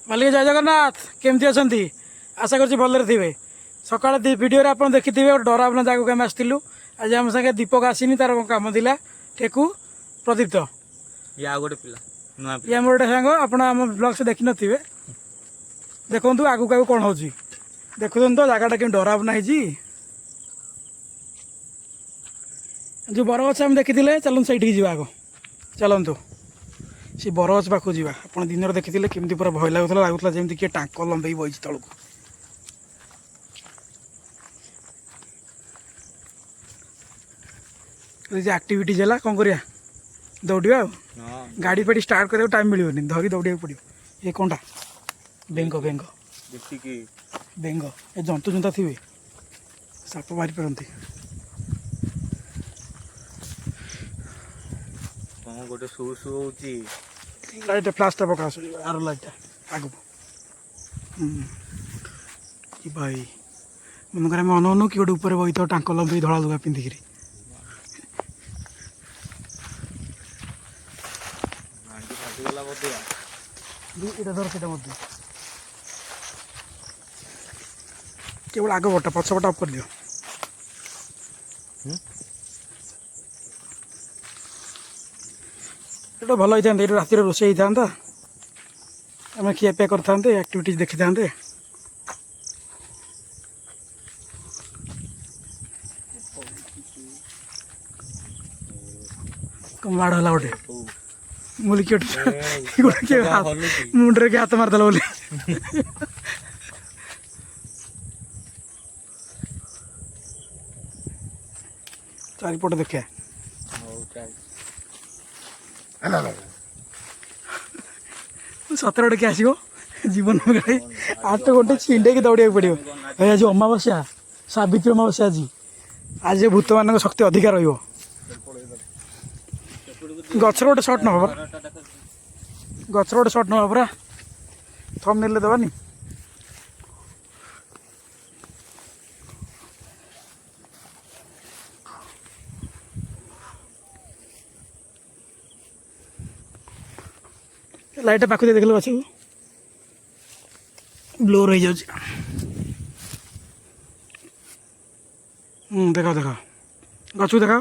मालिक जय जगन्नाथ केमती अच्छा आशा कर भलरे थे सका भिडियो आप देखी थे गोटे डरावना जगह आम आसलु आज आम सागे दीपक आसनी तार कम था ठेकु प्रदीप्त या गोटे पिला ये मोर गोटे सांग आप ब्लॉग से देखी नथिबे देखु आगू आगू कौन हो देखुन तो जगटा कि डरावना है जो बरगछ आम देखी चलूँ से आग चलतु सी बरगछ पाखु जा आप दिन देखी केमती पूरा भय लगुला जमी किए टाँक लंबे बही तलू एक्टिविटीज है कौन करिया दौड़ा गाड़ी फाड़ी स्टार्ट करने टाइम मिलनी धरी दौड़ा पड़ो ये कौनटा बेंग बेंग बेंग ए जंतु जंता थे साप मारी पारती गोटे शू शू होची लाइट फ्लाश टा पका आर लाइट आगु कि भाई मन कर अनु कि गोटे ऊपर बही तो टाँक लंबी धड़ा लुगा पिंधिक धर से केवल आग बटा पछ बटा ऑफ कर दियो ये भल होता है रातिर रोषे होता आम खियापिया करते एक्टिविटीज देखी था माड़ है गोटे मुझे किए मुंडे किए हाथ मारदेला बोली चारिपट देखा सतर गोटे किए आसो जीवन आज तो गोटे छिंडे दौड़ा पड़ो आज अमावस्या सावित्री अमावस्या आज भूत मान शक्ति अधिकार रहा गचर गोटे सर्ट नवा गचर गोटे सर्ट नवा पूरा थम नेले देवानी लाइट पाख देख लो गच ब्लोर हो जाऊँ देखा देखा गच देखा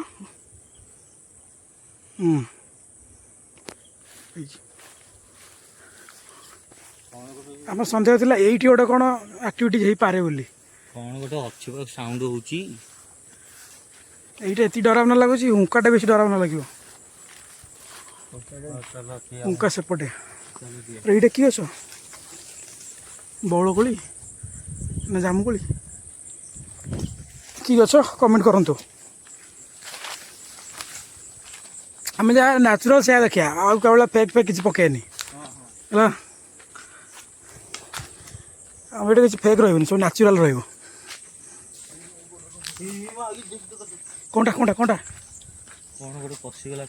आम सन्देह था ये गोटे कौन एक्टिविटीज हो पारे बोली कौन गोटे अच्छी साउंड होची ये डरावना लगुच हुंकाटा बेस डरावना लगे हुंका सेपटे ये कि गछ बौलकोली ना जामुकोली कि गछ कमेंट करंतु आम जहाँ न्याचुराल से देखा आउ केवल फेक फेक किसी पकेनि है आम ये किसी फेक रही सब न्याचुराल रही कौनटा कौनटा कौनटा कौन गोटे पशिगला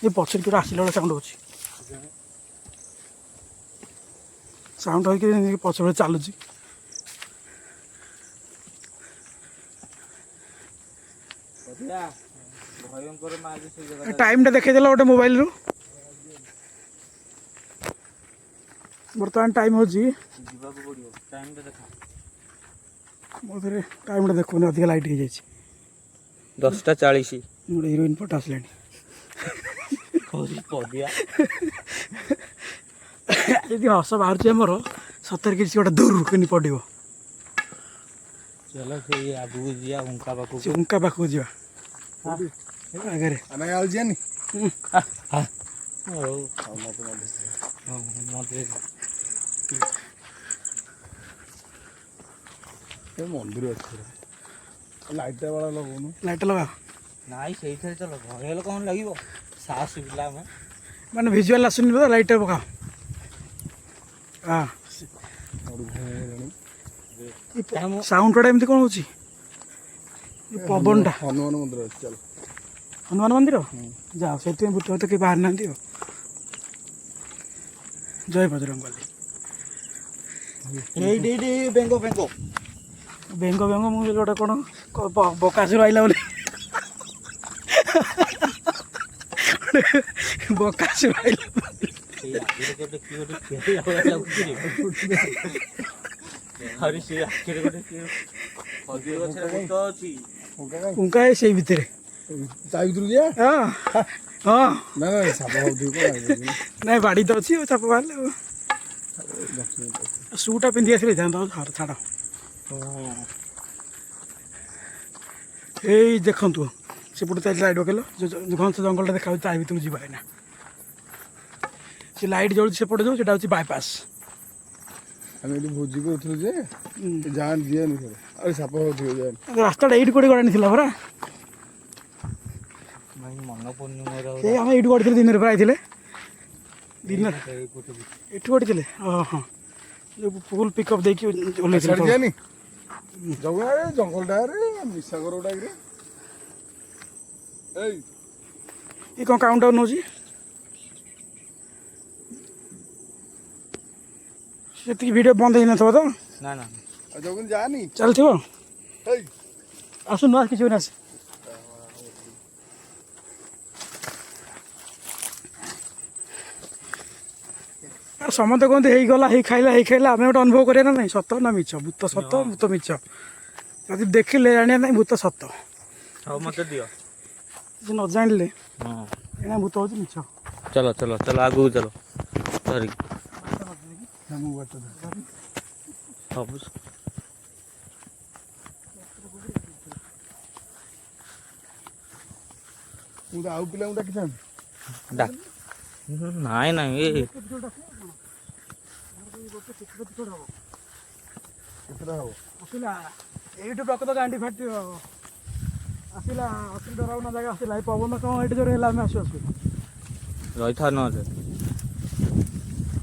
ये पचर कि आसला बेला साउंड हो साउंड हो पच चलुच टाइम टा देखे गोटे मोबाइल रू बर्तमान टाइम हो टाइम देखो अधिक लाइट हो जाए 10:40 गोटे हिरोइन पट आसला जी हस बाहर मोर सतर किसी गोटे दूर कि पड़ो चलो से आगू जा हुंका पाखु हुंका पाखु जा आगे मंदिर लाइट वाला लगौन लाइट लगा नाई से चलो घर कौन लगे साहस पिला मैंने भिजुआल आसुनि तो लाइट पका हाँ साउंड टा एमती कौन हो पवन टा हनुमान मंदिर चलो हनुमान मंदिर जाओ से भूत भूत कि बाहर ना जय बजरंगबली बेंगो बेंगो बेंगो बेंगो मुझे गोटे कौन बकासुर आइला बोली बकासुर आइला ଗୋଟେ କିଏ ଗୋଟେ ଖେଳିଲା ଭଳିଆ ଲାଗୁଛି ରେ। ଆହୁରି ସେ ଆଖିରେ ଗୋଟେ କିଏ ଖଜୁରୀ ଗଛରେ ଭୂତ ଅଛି। ଉଙ୍କା ସେଇ ଭିତରେ ତା ଭିତରୁ ଯିବା ହଁ ହଁ ନା ନା ସାପ ହଉଥିବ କଣ ନାଇଁ ବାଡ଼ି ତ ଅଛି ଆଉ ଚାପ ବାହାରିଲେ ଆଉ ସୁଟା ପିନ୍ଧି ଆସିଲେ ହେଇଥାନ୍ତା ଛାଡ଼। ଏଇ ଦେଖନ୍ତୁ ସେପଟେ ତ ଲାଇଟ୍ ପକେଇଲ ଘଞ୍ଚ ଜଙ୍ଗଲଟା ଦେଖାଯାଉଛି ତା ଭିତରକୁ ଯିବା ଏଇନା। ସେ ଲାଇଟ୍ ଜଳୁଛି ସେପଟେ ଯେଉଁ ସେଇଟା ହେଉଛି ବାଇପାସ୍। ଆମେ ଏଠି ଭୋଜି କରୁଥିଲୁ ଯେ ଯାଆନି ଯିଆନି ସାର୍ ଆରେ ସାପ ହଉଥିବ ଯାଆନି। ରାସ୍ତାଟା ଏଇଠି କୋଉଠି ଗଡ଼ାଣି ଥିଲା ପରା ଭାଇ ମନ ପଡୁନି ମୋର ଆଉ। ସେଇ ଆମେ ଏଇଠି ଗଡ଼ିଥିଲେ ଦିନରେ ପ୍ରାୟ ଥିଲେ ଦିନରେ ଏଇପଟେ ଏଠି ଗଡ଼ିଥିଲେ ହଁ ହଁ ଯେଉଁ ଫୁଲ୍ ପିକଅପ୍ ଦେଇକି ଓହ୍ଲେଇଥିଲେ ଛାଡ଼ି ଯିଆନି ଜଙ୍ଗଲ ଜଙ୍ଗଲଟାରେ ନିଶା ଘର ଗୁଡ଼ାକରେ ଏଇ ଏ କ'ଣ କାଉଣ୍ଟଡାଉନ୍ ହେଉଛି ସେତିକି ଭିଡ଼ିଓ ବନ୍ଦ ହେଇନଥିବ ତ ନା ନା ଆଉ ଜଗୁନି ଯାଆନି ଚାଲିଥିବ ଏଇ ଆସୁନୁ ଆସ କିଛି ଆସେ ଆରେ ସମସ୍ତେ କୁହନ୍ତି ହେଇଗଲା ହେଇ ଖାଇଲା ଆମେ ଗୋଟେ ଅନୁଭବ କରିବା ନା ନାହିଁ ସତ ନା ମିଛ ଭୂତ ସତ ଭୂତ ମିଛ ଯଦି ଦେଖିଲେ ଜାଣିବା ନାହିଁ ଭୂତ ସତ ହଉ ମୋତେ ଦିଅ। ଯେ ନ ଜାଣିଲେ ହଁ ଏଇନା ଭୂତ ହେଉଛି ମିଛ। ଚलो ଚलो ଚलो ଆଗକୁ ଚलो ଧରିକି ସବୁ ମୁଁ ତ ଆଉ ପିଲାଙ୍କୁ ଡାକିଥାନ୍ତି ନାଇଁ ନାଇଁ ଏ କେତେଟା ହବ ଆସିଲା ଏଇଠୁ ପ୍ରକୃତ ଗାଣ୍ଡି ଫାଟି ଆସିଲା ଅତି ଡରାଉନା ଜାଗା ଆସିଲା ଏ ପବନ କ'ଣ ଏଇଠି ଜୋରେ ହେଲା ଆମେ ଆସୁ ରହିଥା ନହେଲେ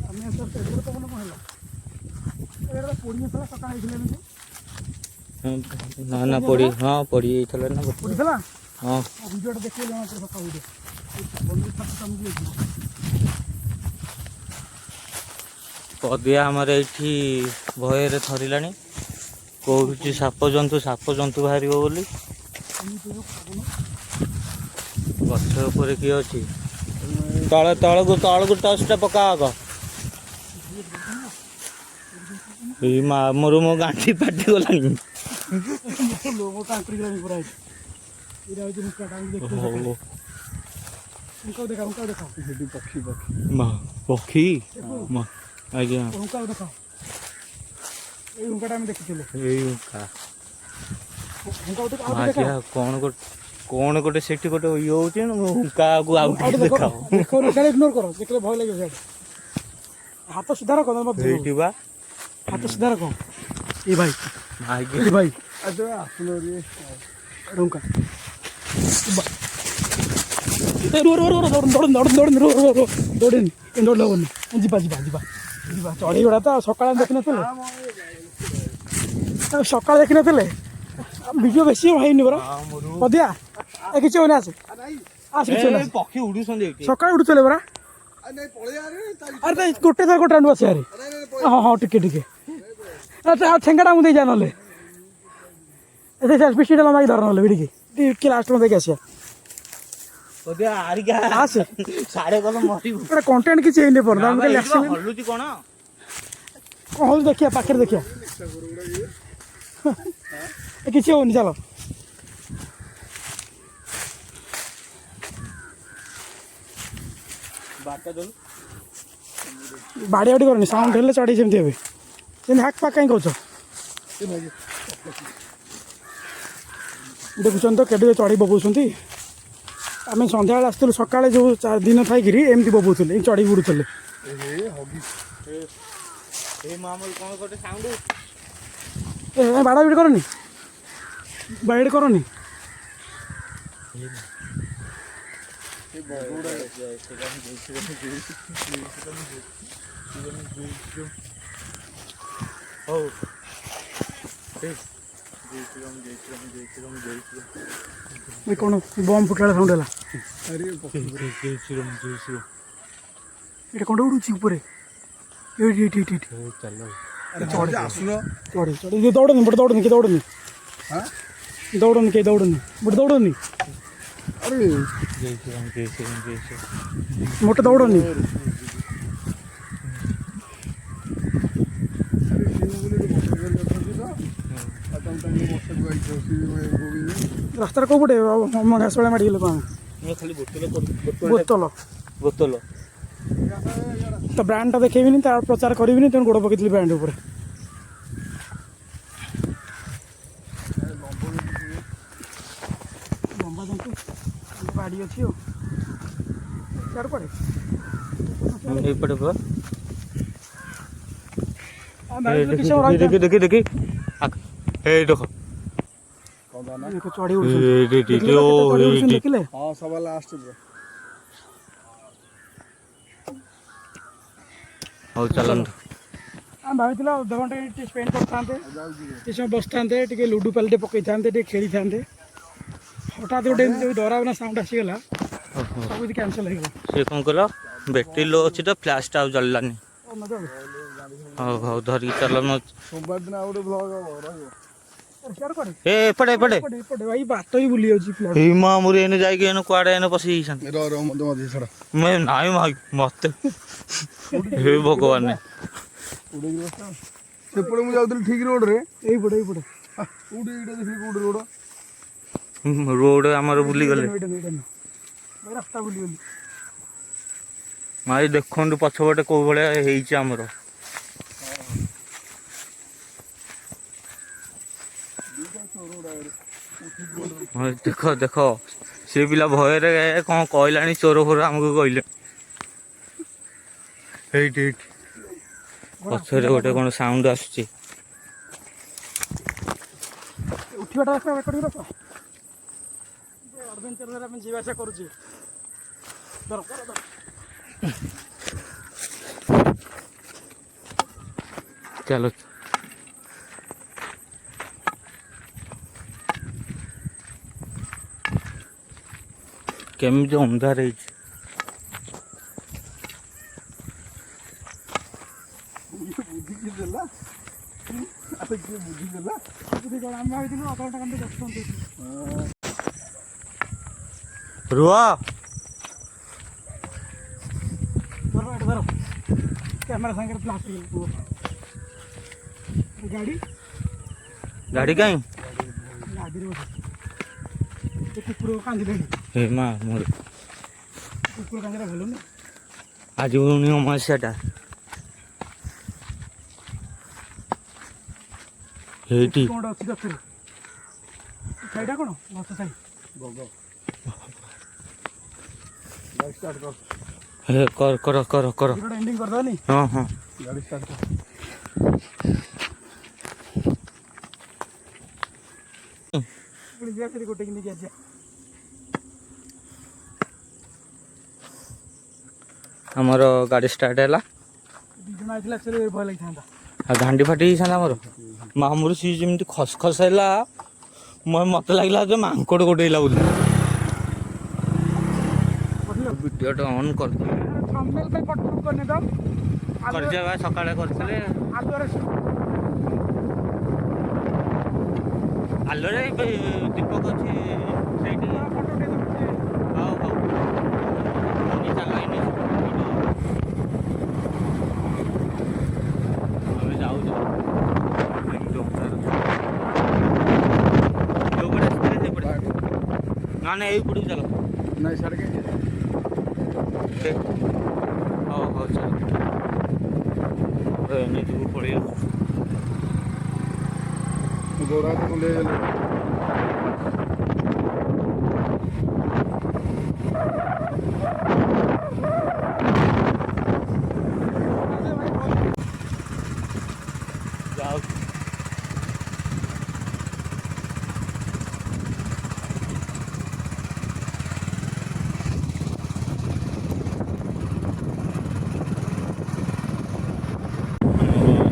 ଆମେ ଆସୁ ଏଠି ପବନ କ'ଣ ହେଲା ଏଇଟା ପୋଡ଼ି ଯାଇଥିଲା ସକାଳ ହେଇଥିଲା ଏମିତି ନା ନା ପଡ଼ି ହଁ ପଡ଼ି ଯାଇଥିଲା ନା ପୋଡ଼ିଥିଲା ହଁ ଭିଡ଼ିଓଟା ଦେଖିଲେ ଜଣା ପଡ଼ିବ ସକାଳ ଭିଡ଼ିଓ ପଦିଆ ଆମର ଏଇଠି ଭୟରେ ଥରିଲାଣି କହୁଛି ସାପ ଜନ୍ତୁ ବାହାରିବ ବୋଲି। ଗଛ ଉପରେ କିଏ ଅଛି ତଳକୁ ଟର୍ଚ୍ଚଟା ପକା ଆଗ। ଏଇ ମୋର ମୋ ଗାଣ୍ଠି ପାଟି ଗଲାଣି। ପକ୍ଷୀ ଆଜ୍ଞା ଏଇ ଉଙ୍କାଟା ଆମେ ଦେଖିଥିଲେ ଏଇ କଣ ଗୋଟେ ସେଠି ଗୋଟେ ଇଏ ହଉଛି ହୁଙ୍କାକୁ ଆଉ ଦେଖାଅ ଇଗ୍ନୋର କର ଦେଖିଲେ ଭୟ ଲାଗିବ ସିଆଡ଼େ ହାତ ସିଧା ରଖ ଏଇଠି ବା ହାତ ସିଧା ରଖ ଏ ଭାଇ ଭାଇ ଆସୁନ ଉଙ୍କା ଦୌଡ଼ିନି ଦୌଡ଼ିଲେ ହବନି ଯିବା ଚଢ଼େଇ ଗୁଡ଼ା ତ ସକାଳେ ଦେଖିନଥିଲେ ସକାଳେ ଦେଖିନଥିଲେ ଭିଡ଼ିଓ ବେଶୀ ହେଇନି ପରା ପଦିଆ ଏ କିଛି ହଉନି ଆସେ ପକ୍ଷୀ ଉଡୁଛନ୍ତି ସକାଳେ ଉଠୁଥିଲେ ପରା ଆରେ ଗୋଟେ ଥର ଗୋଟେ ଆଣୁ ଆସେ ଆରେ ହଁ ଟିକେ ଆଉ ଛେଙ୍ଗାଟା ମୁଁ ଦେଇ ଯା ନହେଲେ ପିସିଟା ଲମ୍ବାକି ଧର ନହେଲେ ଭିଡ଼ିକି ଟିକେ ଲାଷ୍ଟ ଦେଇକି ଆସିବା ଆସେ କଣ୍ଟେଣ୍ଟ କିଛି ହେଇନି ହଲୁଛି କଣ ହଉଛି ଦେଖିବା ପାଖରେ ଦେଖିବା କିଛି ହଉନି ଚାଲ ବାଡ଼ିଆ ବାଡ଼ି କରନି ସାଉଣ୍ଡ ହେଲେ ଚଢ଼େଇ ସେମିତି ହେବେ ସେମିତି ହାକ୍ ପାକ୍ କାହିଁ କହୁଛ ଦେଖୁଛନ୍ତି ତ କେତେ ଚଢ଼େଇ ପକାଉଛନ୍ତି ଆମେ ସନ୍ଧ୍ୟାବେଳେ ଆସିଥିଲୁ ସକାଳେ ଯେଉଁ ଦିନ ଥାଇକିରି ଏମିତି ବବୁଥିଲେ ଏଇ ଚଢ଼େଇ ବୁଡ଼ୁଥିଲେ ବାଡ଼ା ବିଡ଼ି କରନି ବାଇଡ଼ କରନି ହଉ କ'ଣ ବମ୍ ଫୁଟାଳ ସାଉଣ୍ଡ ହେଲା ଏଇଟା କ'ଣ ଉଡ଼ୁଛି ଉପରେ ଏଇଠି ଆସୁନ ଚଢ଼େଇ ଦୌଡ଼ନି ଗୋଟେ ଦୌଡ଼ନି କିଏ ଦୌଡ଼ନି ଗୋଟେ ଦୌଡ଼ନି ଆରେ ମୋଟେ ଦୌଡ଼ନି ରାସ୍ତାରେ କେଉଁ ପଟେ ଘାସ ଭଳିଆ ମାଡ଼ିଗଲେ କ'ଣ ମୁଁ ଖାଲି ବୋତଲ ବୋତଲ ତ ବ୍ରାଣ୍ଡଟା ଦେଖେଇବିନି ତାର ପ୍ରଚାର କରିବିନି ତେଣୁ ଗୋଡ଼ ପକେଇଥିଲି ବ୍ରାଣ୍ଡ ଉପରେ। ଲମ୍ବା ଜନ୍ତୁ ବାଡ଼ି ଅଛି ଆଉ ସିଆଡ଼େ କୁଆଡ଼େ ଏଇପଟେ ପୁରା ଦେଖି ଦେଖି ଦେଖି ଏଇ ଦେଖ ଚଢ଼ି ଉଠୁଛନ୍ତି ଦେଖିଲେ ହଁ ସବା ଲାଷ୍ଟ ହଉ ଚାଲନ୍ତୁ। ଆମେ ଭାବିଥିଲୁ ଅଧଘଣ୍ଟେ ଟିକେ ସ୍ପେଣ୍ଡ କରିଥାନ୍ତେ, କିଛି ସମୟ ବସିଥାନ୍ତେ, ଟିକେ ଲୁଡୁ ପାଲି ଟିକେ ପକେଇଥାନ୍ତେ, ଟିକେ ଖେଳିଥାନ୍ତେ। ହଠାତ୍ ଗୋଟେ ଏମିତି ଡରାବନା ସାଉଣ୍ଡ ଆସିଗଲା, ସବୁ କିଛି କ୍ୟାନସଲ୍ ହେଇଗଲା। ସେ କ'ଣ କଲ ବ୍ୟାଟେରୀ ଲୋ ଅଛି ତ ଫ୍ଲାସ୍ଟା ଆଉ ଚାଲିଲାନି। ହଉ ହଉ ଧରିକି ଚାଲ। ସୋମବାର ଦିନ ଆଉ ଗୋଟେ ବ୍ଲଗ ରହିବ। ଏପଟେ ଏପଟେ ଭାଇ ବାଟ ବି ବୁଲି ଯାଉଛି ଏଇ ମା ମୁରି ଏନେ ଯାଇକି ଏନେ କୁଆଡ଼େ ଏନେ ପଶି ଯାଇଛନ୍ତି। ନାଇଁ ଭାଇ ମତେ ହେ ଭଗବାନ ସେପଟେ ମୁଁ ଯାଉଥିଲି ଠିକ ରୋଡରେ ଏଇପଟେ କୋଉଠି ଏଇଟା ଦେଖିଲି କୋଉଠି ରୋଡ ରୋଡ ଆମର ବୁଲିଗଲେ ରାସ୍ତା ବୁଲିଗଲି। ଭାଇ ଦେଖନ୍ତୁ ପଛପଟେ କୋଉ ଭଳିଆ ହେଇଛି ଆମର। ଦେଖ ଦେଖ ସେ ପିଲା ଭୟରେ କ'ଣ କହିଲାଣି ଚୋର ଫୋର ଆମକୁ କହିଲେ। ଏଇଠି ଏଇଠି ପଛରେ ଗୋଟେ କ'ଣ ସାଉଣ୍ଡ ଆସୁଛି। ଉଠିବାଟା ରେକର୍ଡିଂ ରଖ। ଆଡଭେଞ୍ଚର ଆମେ ଯିବା ଆସିବା କରୁଛି। ଚାଲ କେମିତି ଅନ୍ଧାର ହେଇଛି। ରୁହ କ୍ୟାମେରା ସାଙ୍ଗରେ ପ୍ଲାସ୍ ଗାଡ଼ି ଗାଡ଼ି କାହିଁ ଗାଡ଼ିରେ କୁକୁର କାନ୍ଦିଲେଣି। ହେ ମା ମୋର କୁକୁର କାନ୍ଦିଲା ଭଲ ନୁହେଁ। ଆଜି ପୁଣି ଅମାବାସ୍ୟାଟା ହେଇଠି କ'ଣ ଅଛି ଗଛରେ ସାଇଟା କ'ଣ ଗଛ ସାଇ ହେ କର କର କର କର ଏଣ୍ଡିଂ କରିଦେବାନି। ହଁ ହଁ ଗାଡ଼ି ଷ୍ଟାର୍ଟ କର। ଗୋଟେ ନେଇକି ଆସିବା। ଆମର ଗାଡ଼ି ଷ୍ଟାର୍ଟ ହେଲା। 2 ଜଣ ଆସିଲା ସେ ଭୟ ଲାଗିଥାନ୍ତା। ଆଉ ଘାଣ୍ଡି ଫାଟି ହେଇଥାନ୍ତା ଆମର। ମାମୁର ସିଏ ଯେମିତି ଖସଖସ ହେଲା ମତେ ଲାଗିଲା ଯେ ମାଙ୍କଡ଼ ଗୋଟେ ହେଇଲା ବୋଲି। ଭିଡ଼ିଓଟା ଅନ୍ କରିଥିଲେ ଥମ୍ବନେଲ୍ ପାଇଁ ଫଟୋ ସୁଟ୍ କରିନେ ତ କରିଯିବା ସକାଳେ କରିଥିଲେ। ଆଲୋରେ ଦୀପକ ଅଛି ସେଇଠି। ହଉ ହଉ ଚାଲ ଆମେ ଯାଉଛୁ। ଯୋଉପଟେ ଆସିଥିଲେ ସେଇପଟେ ନା ନା ଏଇପଟକୁ ଚାଲ। ନାଇଁ ସାଡ଼େ କାହିଁ ହଉ ହଉ ଚାଲ ନିଜକୁ ପଳେଇ ଗୋଡ଼ ହାତ କୁଣ୍ଡେଇ ହେଇଗଲେ। ଯାଉଛୁ।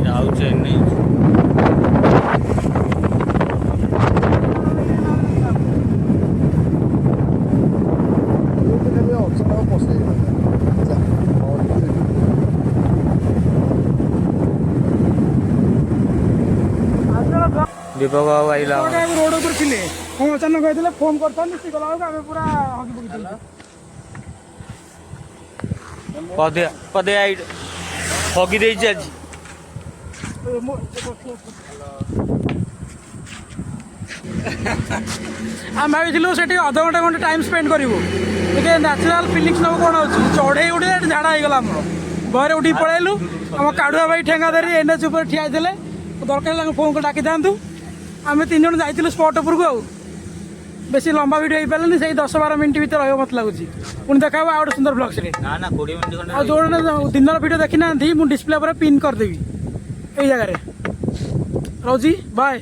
ଯାଉଛୁ ଏନେ ଦୀପକ ଆଉ ଆଇଲା। ରୋଡ ଉପରେ ଥିଲେ କ'ଣ ଅଚାନକ ହେଇଥିଲେ ଫୋନ୍ କରିଥାନ୍ତି ସେ ଗଲାବେଳକୁ ଆମେ ପୁରା ହଗି ପକେଇଥିଲୁ। ପଦେ ପଦେ ହଗି ଦେଇଛି ଆଜି। ଆମେ ଭାବିଥିଲୁ ସେଠି ଅଧଘଣ୍ଟା ଘଣ୍ଟେ ଟାଇମ୍ ସ୍ପେଣ୍ଡ କରିବୁ ଟିକେ ନ୍ୟାଚୁରାଲ୍ ଫିଲିଙ୍ଗସ୍ ନେବୁ କ'ଣ ହେଉଛି ଚଢ଼େଇ ଉଠେ ଝାଡ଼ା ହେଇଗଲା ଆମର ଘରେ ଉଠିକି ପଳେଇଲୁ ଆମ କାଢୁଆ ଭାଇ ଠେଙ୍ଗା ଧରି NH ଉପରେ ଠିଆ ହେଇଥିଲେ ଦରକାର ହେଲେ ଫୋନ୍ କରି ଡାକିଥାନ୍ତୁ ଆମେ 3 ଜଣ ଯାଇଥିଲୁ ସ୍ପଟ୍ ଉପରକୁ ଆଉ ବେଶୀ ଲମ୍ବା ଭିଡ଼ିଓ ହେଇପାରିଲାନି ସେଇ 10-12 ମିନିଟ୍ ଭିତରେ ରହିବ ମୋତେ ଲାଗୁଛି ପୁଣି ଦେଖା ହେବ ଆଉ ଗୋଟେ ସୁନ୍ଦର ବ୍ଲଗ୍ସରେ ନା 20 ମିନିଟ୍ ଖଣ୍ଡେ ଆଉ ଯେଉଁମାନେ ଦିନର ଭିଡ଼ିଓ ଦେଖିନାହାନ୍ତି ମୁଁ ଡିସପ୍ଲେ ଉପରେ ପିନ୍ କରିଦେବି ଏଇ ଜାଗାରେ ରହୁଛି ବାଏ।